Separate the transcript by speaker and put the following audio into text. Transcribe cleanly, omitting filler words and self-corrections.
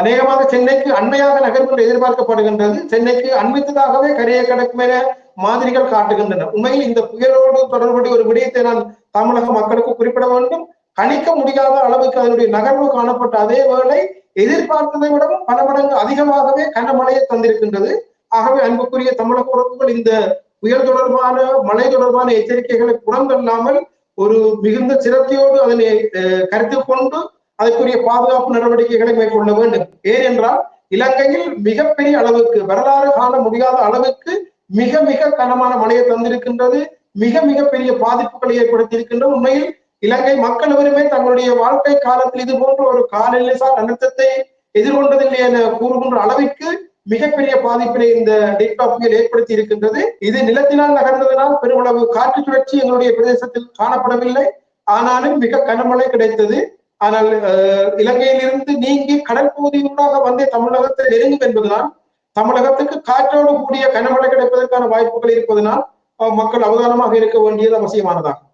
Speaker 1: அநேகமாக சென்னைக்கு அண்மையாக நகரும் என்று எதிர்பார்க்கப்படுகின்றது. சென்னைக்கு அண்மித்ததாகவே கரையை கடக்கும் என மாதிரிகள் காட்டுகின்றன. உண்மையில் இந்த புயலோடு தொடர்புடைய ஒரு விடயத்தை நான் தமிழக மக்களுக்கு குறிப்பிட வேண்டும். கணிக்க முடியாத அளவுக்கு அதனுடைய நகர்வு காணப்பட்ட அதே வேளை எதிர்பார்த்ததை விடவும் பல மடங்கு அதிகமாகவே கனமழையை தந்திருக்கின்றது. ஆகவே அன்புக்குரிய தமிழக உறவுகள், இந்த புயல் தொடர்பான மழை தொடர்பான எச்சரிக்கைகளை புறந்தள்ளாமல் ஒரு மிகுந்த சிரத்தையோடு அதனை கருத்தில் கொண்டு அதற்குரிய பாதுகாப்பு நடவடிக்கைகளை மேற்கொள்ள வேண்டும். ஏனென்றால் இலங்கையில் மிகப்பெரிய அளவுக்கு, வரலாறு காண முடியாத அளவுக்கு மிக மிக கனமான மழையை தந்திருக்கின்றது. மிக மிக பெரிய பாதிப்புகளை ஏற்படுத்தி இருக்கின்றது. உண்மையில் இலங்கை மக்கள் எவருமே தங்களுடைய வாழ்க்கை காலத்தில் இது போன்ற ஒரு காலநிலை சார் அழுத்தத்தை எதிர்கொண்டதில்லை என கூறுகின்ற அளவிற்கு மிகப்பெரிய பாதிப்பினை இந்த டெல்டா புயல் ஏற்படுத்தி இருக்கின்றது. இது நிலத்தினால் நகர்ந்ததனால் பெருமளவு காற்று சுழற்சி எங்களுடைய பிரதேசத்தில் காணப்படவில்லை. ஆனாலும் மிக கனமழை கிடைத்தது. ஆனால் இலங்கையிலிருந்து நீங்கி கடல் பகுதியூடாக வந்து தமிழகத்தை நெருங்கும் என்பதனால் தமிழகத்துக்கு காற்றோடு கூடிய கனமழை கிடைப்பதற்கான வாய்ப்புகள் இருப்பதனால் மக்கள் அவதானமாக இருக்க வேண்டியது அவசியமானதாகும்.